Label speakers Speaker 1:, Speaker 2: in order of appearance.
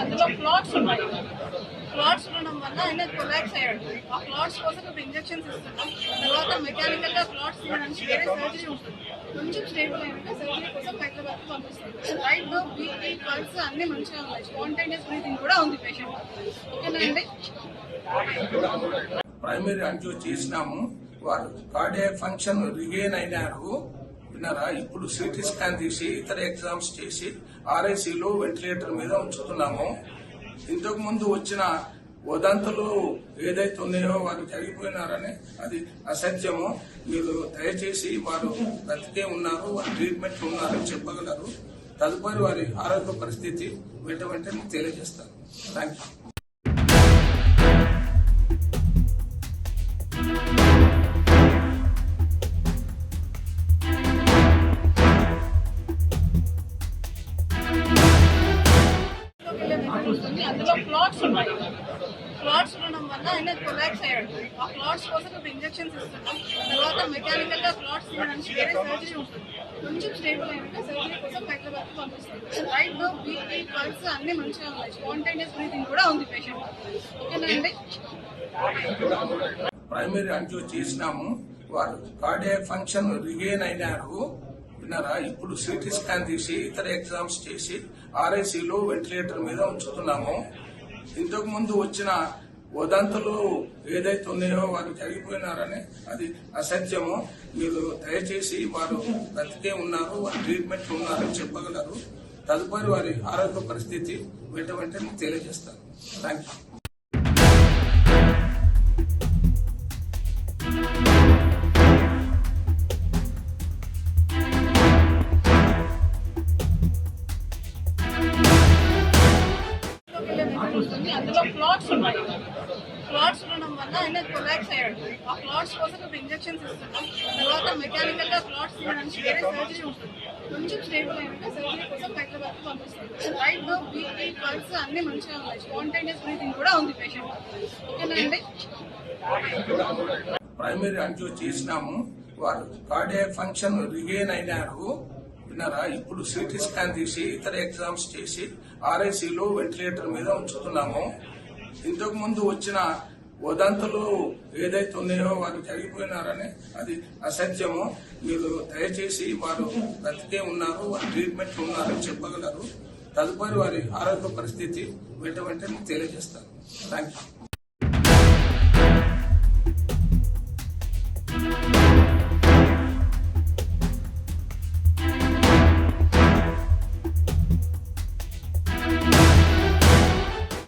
Speaker 1: అందులో క్లాట్స్ ఉన్నాయి. క్లాట్స్ ఉండడం వల్ల ఆయన కొలాప్స్ అయ్యాడు. ఆ క్లాట్స్ కోసం ఇప్పుడు ఇంజెక్షన్స్ ఇస్తున్నాం. తర్వాత మెకానికల్ గా క్లాట్స్ తీయడానికి వేరే సర్జరీ ఉంటుంది. కొంచెం స్టేబుల్ అయినాక సర్జరీ కోసం హైదరాబాద్ పంపిస్తాం. రైట్ నో బీపీ పల్స్ అన్ని మంచిగా ఉన్నాయి. స్పాంటేనియస్ బ్రీతింగ్ కూడా ఉంది పేషెంట్. ఓకేనండి.
Speaker 2: ప్రైమరీ యాంజియో చేసినాము. వారు కార్డియాక్ ఫంక్షన్ రిగైన్ అయినారు. విన్నారా? ఇప్పుడు సిటీ స్కాన్ తీసి ఇతర ఎగ్జామ్స్ చేసి ఆర్ఐసీలో వెంటిలేటర్ మీద ఉంచుతున్నాము. ఇంతకు ముందు వచ్చిన వదంతులు ఏదైతే ఉన్నాయో వారు జరిగిపోయినారని అది అసత్యము. మీరు దయచేసి వారు బ్రతికే ఉన్నారు, వారి ట్రీట్మెంట్ ఉన్నారని చెప్పగలరు. తదుపరి వారి ఆరోగ్య పరిస్థితి వెంటనే తెలియజేస్తారు. Thank you.
Speaker 1: అందులో క్లాట్స్ ఉన్నాయి. క్లాట్స్ ఉండడం వల్ల ఆయన కొలాప్స్ అయ్యాడు. ఆ క్లాట్స్ కోసం ఇప్పుడు ఇంజెక్షన్స్ ఇస్తున్నాం. తర్వాత మెకానికల్ గా క్లాట్స్ తీయడానికి వేరే సర్జరీ ఉంటుంది. కొంచెం స్టేబుల్ అయినాక సర్జరీ కోసం హైదరాబాద్ పంపిస్తాం. రైట్ నో బీపీ పల్స్ అన్ని మంచిగా ఉన్నాయి. స్పాంటేనియస్ బ్రీతింగ్ కూడా ఉంది పేషెంట్. ఓకేనండి.
Speaker 2: ప్రైమరీ యాంజియో చేసినాము. వారు కార్డియాక్ ఫంక్షన్ రిగైన్ అయినారు. విన్నారా? ఇప్పుడు సిటీ స్కాన్ తీసి ఇతర ఎగ్జామ్స్ చేసి ఆర్ఐసీలో వెంటిలేటర్ మీద ఉంచుతున్నాము. ఇంతకు ముందు వచ్చిన వదంతులు ఏదైతే ఉన్నాయో వారు జరిగిపోయినారని అది అసత్యము. మీరు దయచేసి వారు బ్రతికే ఉన్నారు, వారి ట్రీట్మెంట్ ఉన్నారని చెప్పగలరు. తదుపరి వారి ఆరోగ్య పరిస్థితి వెంటనే తెలియజేస్తారు. Thank you.
Speaker 1: అందులో క్లాట్స్ ఉన్నాయి. క్లాట్స్ ఉండడం వల్ల ఆయన కొలాప్స్ అయ్యాడు. ఆ క్లాట్స్ కోసం ఇప్పుడు ఇంజెక్షన్స్ ఇస్తున్నాం. తర్వాత మెకానికల్ గా క్లాట్స్ తీయడానికి వేరే సర్జరీ ఉంటుంది. కొంచెం స్టేబుల్ అయినాక సర్జరీ కోసం హైదరాబాద్ పంపిస్తాం. రైట్ నో బీపీ పల్స్ అన్ని మంచిగా ఉన్నాయి. స్పాంటేనియస్ బ్రీతింగ్ కూడా ఉంది పేషెంట్. ఓకేనండి.
Speaker 2: ప్రైమరీ యాంజియో చేసినాము. వారు కార్డియాక్ ఫంక్షన్ రిగైన్ అయినారు. విన్నారా? ఇప్పుడు సిటీ స్కాన్ తీసి ఇతర ఎగ్జామ్స్ చేసి ఆర్ఐసీలో వెంటిలేటర్ మీద ఉంచుతున్నాము. ఇంతకు ముందు వచ్చిన వదంతులు ఏదైతే ఉన్నాయో వారు జరిగిపోయినారని అది అసత్యము. మీరు దయచేసి వారు బ్రతికే ఉన్నారు, వారి ట్రీట్మెంట్ ఉన్నారని చెప్పగలరు. తదుపరి వారి ఆరోగ్య పరిస్థితి వెంటనే తెలియజేస్తారు. Thank you.